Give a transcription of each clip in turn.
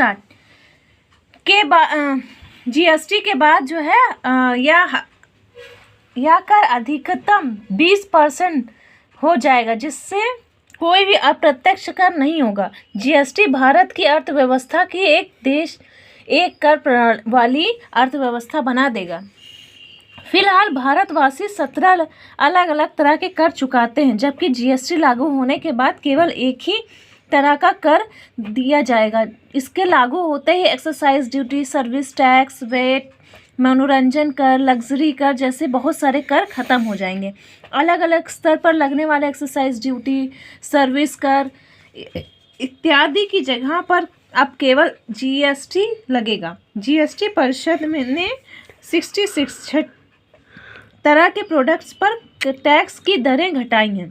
Start के बाद GST के बाद जो है यह कर अधिकतम 20% हो जाएगा, जिससे कोई भी अप्रत्यक्ष कर नहीं होगा। जीएसटी भारत की अर्थव्यवस्था की एक देश एक कर प्रणाली वाली अर्थव्यवस्था बना देगा। फिलहाल भारतवासी 17 अलग अलग तरह के कर चुकाते हैं, जबकि जीएसटी लागू होने के बाद केवल एक ही तरह का कर दिया जाएगा। इसके लागू होते ही excise duty, service tax, VAT, मनोरंजन कर, लग्जरी कर जैसे बहुत सारे कर खत्म हो जाएंगे। अलग अलग स्तर पर लगने वाले एक्साइज ड्यूटी, सर्विस कर इत्यादि की जगह पर अब केवल जीएसटी लगेगा। जीएसटी परिषद ने 66 तरह के प्रोडक्ट्स पर टैक्स की दरें घटाई हैं।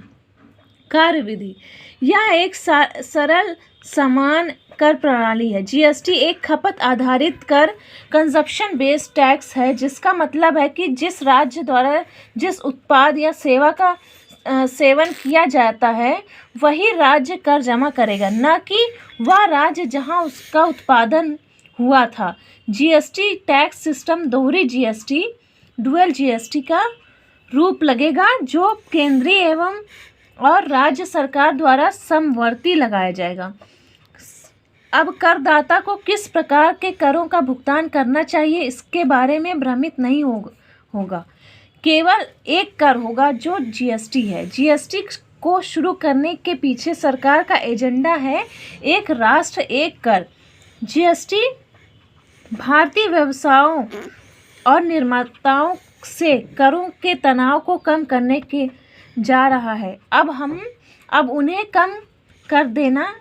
कार्यविधि, यह एक सरल समान कर प्रणाली है। जीएसटी एक खपत आधारित कर, कंजप्शन बेस्ड टैक्स है, जिसका मतलब है कि जिस राज्य द्वारा जिस उत्पाद या सेवा का सेवन किया जाता है वही राज्य कर जमा करेगा, न कि वह राज्य जहां उसका उत्पादन हुआ था। जीएसटी टैक्स सिस्टम दोहरी जीएसटी, डुअल जीएसटी का रूप लगेगा, जो केंद्रीय एवं और राज्य सरकार द्वारा समवर्ती लगाया जाएगा। अब करदाता को किस प्रकार के करों का भुगतान करना चाहिए इसके बारे में भ्रमित नहीं होगा। केवल एक कर होगा जो जीएसटी है। जीएसटी को शुरू करने के पीछे सरकार का एजेंडा है एक राष्ट्र एक कर। जीएसटी भारतीय व्यवसायों और निर्माताओं से करों के तनाव को कम करने के जा रहा है। अब उन्हें कम कर देना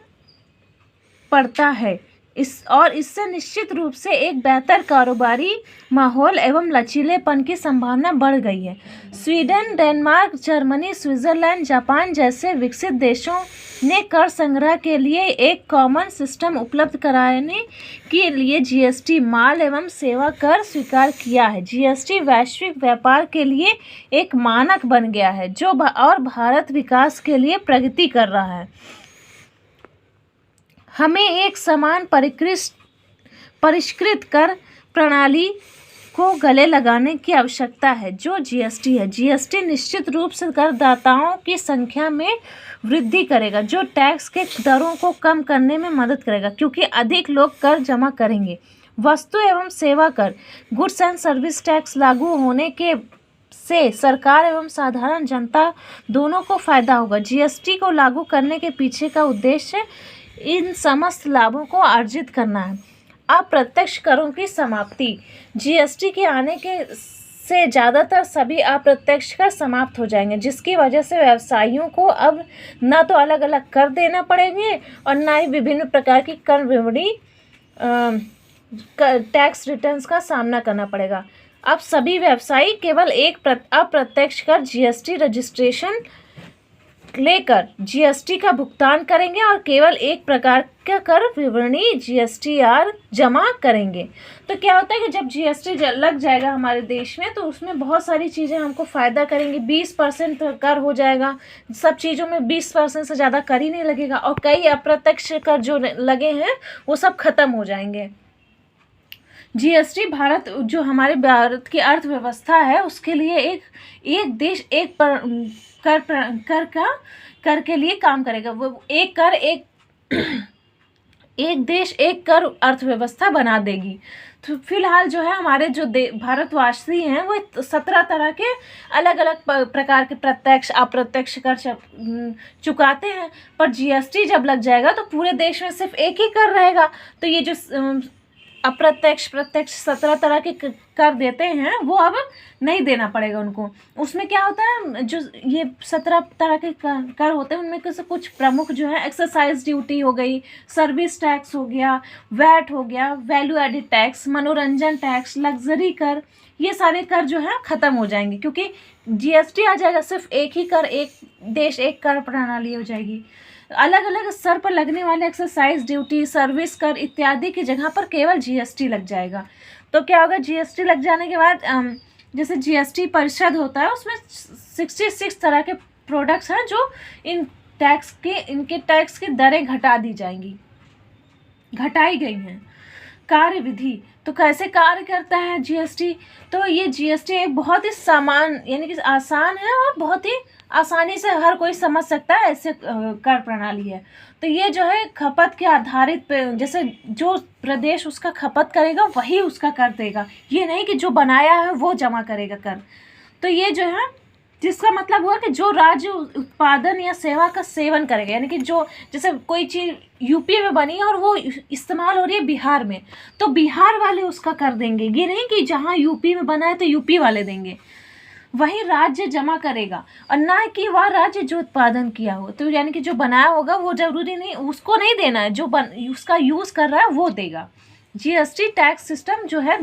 पड़ता है, इससे निश्चित रूप से एक बेहतर कारोबारी माहौल एवं लचीलेपन की संभावना बढ़ गई है। Sweden, Denmark, Germany, Switzerland, Japan जैसे विकसित देशों ने कर संग्रह के लिए एक कॉमन सिस्टम उपलब्ध कराने के लिए जीएसटी माल एवं सेवा कर स्वीकार किया है। जीएसटी वैश्विक व्यापार के लिए एक मानक बन गया है, और भारत विकास के लिए प्रगति कर रहा है। हमें एक समान परिष्कृत कर प्रणाली को गले लगाने की आवश्यकता है, जो जीएसटी है। जीएसटी निश्चित रूप से करदाताओं की संख्या में वृद्धि करेगा, जो टैक्स के दरों को कम करने में मदद करेगा, क्योंकि अधिक लोग कर जमा करेंगे। वस्तु एवं सेवा कर, गुड्स एंड सर्विस टैक्स लागू होने के से सरकार एवं साधारण जनता दोनों को फायदा होगा। जीएसटी को लागू करने के पीछे का उद्देश्य इन समस्त लाभों को अर्जित करना है। अप्रत्यक्ष करों की समाप्ति, जीएसटी के आने से ज़्यादातर सभी अप्रत्यक्ष कर समाप्त हो जाएंगे, जिसकी वजह से व्यवसायियों को अब न तो अलग अलग कर देना पड़ेंगे और न ही विभिन्न प्रकार की कर विवरणी टैक्स रिटर्न्स का सामना करना पड़ेगा। अब सभी व्यवसायी केवल एक अप्रत्यक्ष कर जीएसटी रजिस्ट्रेशन लेकर जीएसटी का भुगतान करेंगे और केवल एक प्रकार का कर विवरणी जीएसटीआर जमा करेंगे। तो क्या होता है कि जब जीएसटी लग जाएगा हमारे देश में, तो उसमें बहुत सारी चीज़ें हमको फ़ायदा करेंगी। 20% कर हो जाएगा, सब चीज़ों में 20% से ज़्यादा कर ही नहीं लगेगा, और कई अप्रत्यक्ष कर जो लगे हैं वो सब खत्म हो जाएंगे। जीएसटी जो हमारे भारत की अर्थव्यवस्था है उसके लिए एक देश एक कर के लिए काम करेगा। वो एक देश एक कर अर्थव्यवस्था बना देगी। तो फिलहाल जो है हमारे जो भारतवासी हैं वो 17 तरह के अलग अलग प्रकार के प्रत्यक्ष अप्रत्यक्ष कर चुकाते हैं, पर जीएसटी जब लग जाएगा तो पूरे देश में सिर्फ एक ही कर रहेगा। तो ये जो अप्रत्यक्ष प्रत्यक्ष 17 तरह के कर देते हैं वो अब नहीं देना पड़ेगा उनको। उसमें क्या होता है, जो ये 17 तरह के कर होते हैं उनमें से कुछ प्रमुख जो है एक्साइज ड्यूटी हो गई, सर्विस टैक्स हो गया, वैट हो गया, वैल्यू एडिड टैक्स, मनोरंजन टैक्स, लग्जरी कर, ये सारे कर जो है ख़त्म हो जाएंगे, क्योंकि जीएसटी आ जाएगा। सिर्फ एक ही कर, एक देश एक कर प्रणाली हो जाएगी। अलग अलग स्तर पर लगने वाले एक्साइज ड्यूटी, सर्विस कर इत्यादि की जगह पर केवल जीएसटी लग जाएगा। तो क्या होगा, जीएसटी लग जाने के बाद जैसे जीएसटी परिषद होता है उसमें 66 तरह के प्रोडक्ट्स हैं जो इनके टैक्स की दरें घटा दी जाएंगी। घटाई गई हैं। कार्य विधि, तो कैसे कार्य करता है जीएसटी? तो ये जीएसटी एक बहुत ही सामान यानी कि आसान है और बहुत ही आसानी से हर कोई समझ सकता है, ऐसे कर प्रणाली है। तो ये जो है खपत के आधारित पे, जैसे जो प्रदेश उसका खपत करेगा वही उसका कर देगा, ये नहीं कि जो बनाया है वो जमा करेगा कर। तो ये जो है जिसका मतलब हुआ कि जो राज्य उत्पादन या सेवा का सेवन करेगा, यानी कि जो जैसे कोई चीज़ यूपी में बनी है और वो इस्तेमाल हो रही है बिहार में, तो बिहार वाले उसका कर देंगे। ये नहीं कि जहाँ यूपी में बना है तो यूपी वाले देंगे, वही राज्य जमा करेगा, और ना कि वह राज्य जो उत्पादन किया हो। तो यानी कि जो बनाया होगा वो जरूरी नहीं उसको नहीं देना है, जो उसका यूज़ कर रहा है वो देगा। जीएसटी टैक्स सिस्टम जो है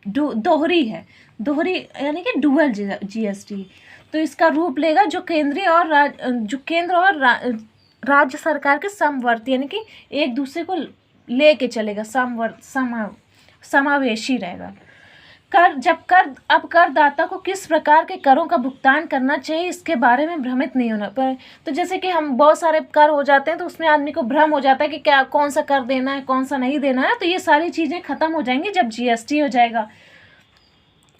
दोहरी है, दोहरी यानी कि डुअल जीएसटी। तो इसका रूप लेगा जो केंद्रीय और केंद्र और राज्य सरकार के समवर्ती, यानी कि एक दूसरे को लेके चलेगा, समावेशी रहेगा। अब करदाता को किस प्रकार के करों का भुगतान करना चाहिए इसके बारे में भ्रमित नहीं होना पर। तो जैसे कि हम बहुत सारे कर हो जाते हैं तो उसमें आदमी को भ्रम हो जाता है कि क्या कौन सा कर देना है कौन सा नहीं देना है। तो ये सारी चीज़ें ख़त्म हो जाएंगी जब जीएसटी हो जाएगा।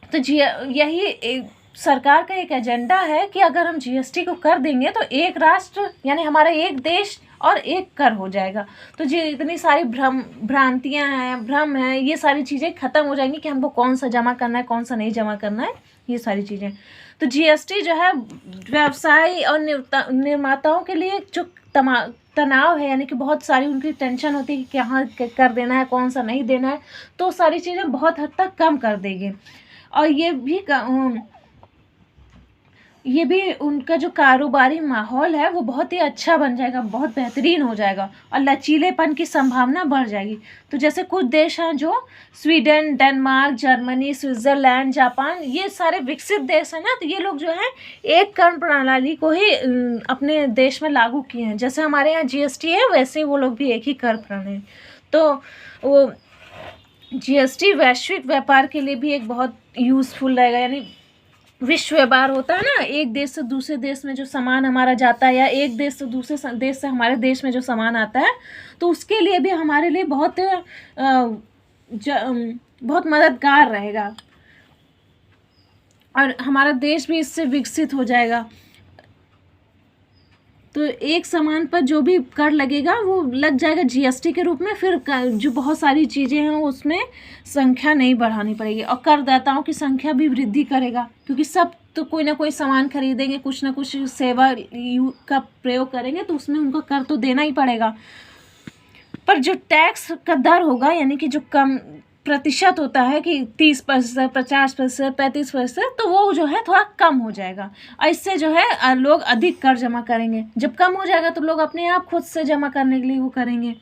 तो यही सरकार का एक एजेंडा है कि अगर हम जीएसटी को कर देंगे तो एक राष्ट्र यानी हमारा एक देश और एक कर हो जाएगा। तो जो इतनी सारी भ्रांतियां हैं, भ्रम है, ये सारी चीज़ें ख़त्म हो जाएंगी कि हमको कौन सा जमा करना है कौन सा नहीं जमा करना है, ये सारी चीज़ें। तो जीएसटी जो है व्यवसाय और निर्माताओं के लिए जो तनाव है, यानी कि बहुत सारी उनकी टेंशन होती है कि कहाँ कर देना है कौन सा नहीं देना है, तो सारी चीज़ें बहुत हद तक कम कर देंगे। और ये भी उनका जो कारोबारी माहौल है वो बहुत ही अच्छा बन जाएगा, बहुत बेहतरीन हो जाएगा और लचीलेपन की संभावना बढ़ जाएगी। तो जैसे कुछ देश हैं जो Sweden, Denmark, Germany, Switzerland, Japan, ये सारे विकसित देश हैं ना, तो ये लोग जो है एक कर प्रणाली को ही अपने देश में लागू किए हैं। जैसे हमारे यहाँ जीएसटी है वैसे ही वो लोग भी एक ही कर प्रणाली। तो वो जीएसटी वैश्विक व्यापार के लिए भी एक बहुत यूज़फुल रहेगा, यानी विश्व व्यापार होता है ना, एक देश से दूसरे देश में जो सामान हमारा जाता है या एक देश से दूसरे देश से हमारे देश में जो सामान आता है, तो उसके लिए भी हमारे लिए बहुत मददगार रहेगा और हमारा देश भी इससे विकसित हो जाएगा। तो एक सामान पर जो भी कर लगेगा वो लग जाएगा जीएसटी के रूप में, फिर जो बहुत सारी चीज़ें हैं उसमें संख्या नहीं बढ़ानी पड़ेगी और करदाताओं की संख्या भी वृद्धि करेगा, क्योंकि सब तो कोई ना कोई सामान खरीदेंगे, कुछ ना कुछ सेवा का प्रयोग करेंगे, तो उसमें उनको कर तो देना ही पड़ेगा। पर जो टैक्स का दर होगा, यानी कि जो कम प्रतिशत होता है कि 30%, 50%, 35%, तो वो जो है थोड़ा कम हो जाएगा। इससे जो है लोग अधिक कर जमा करेंगे। जब कम हो जाएगा तो लोग अपने आप खुद से जमा करने के लिए वो करेंगे।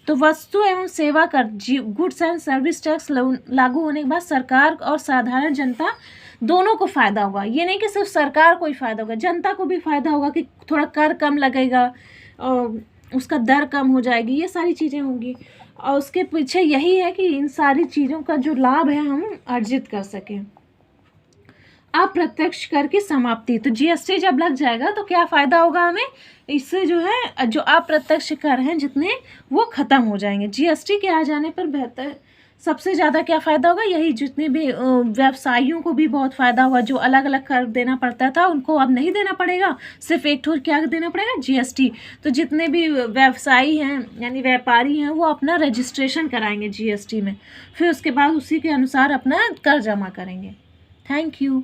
तो वस्तु एवं सेवा कर गुड्स एंड सर्विस टैक्स लागू होने के बाद सरकार और साधारण जनता दोनों को फ़ायदा होगा। ये नहीं कि सिर्फ सरकार को ही फ़ायदा होगा, जनता को भी फ़ायदा होगा कि थोड़ा कर कम लगेगा और उसका दर कम हो जाएगी, ये सारी चीज़ें होंगी। और उसके पीछे यही है कि इन सारी चीज़ों का जो लाभ है हम अर्जित कर सकें। अप्रत्यक्ष कर की समाप्ति, तो जीएसटी जब लग जाएगा तो क्या फ़ायदा होगा हमें, इससे जो है जो अप्रत्यक्ष कर हैं जितने वो ख़त्म हो जाएंगे। जीएसटी के आ जाने पर बेहतर सबसे ज़्यादा क्या फ़ायदा होगा, यही जितने भी व्यवसायियों को भी बहुत फ़ायदा हुआ, जो अलग अलग कर देना पड़ता था उनको अब नहीं देना पड़ेगा, सिर्फ एक ठोर क्या देना पड़ेगा, जीएसटी। तो जितने भी व्यवसायी हैं यानी व्यापारी हैं वो अपना रजिस्ट्रेशन कराएंगे जीएसटी में, फिर उसके बाद उसी के अनुसार अपना कर जमा करेंगे। Thank you.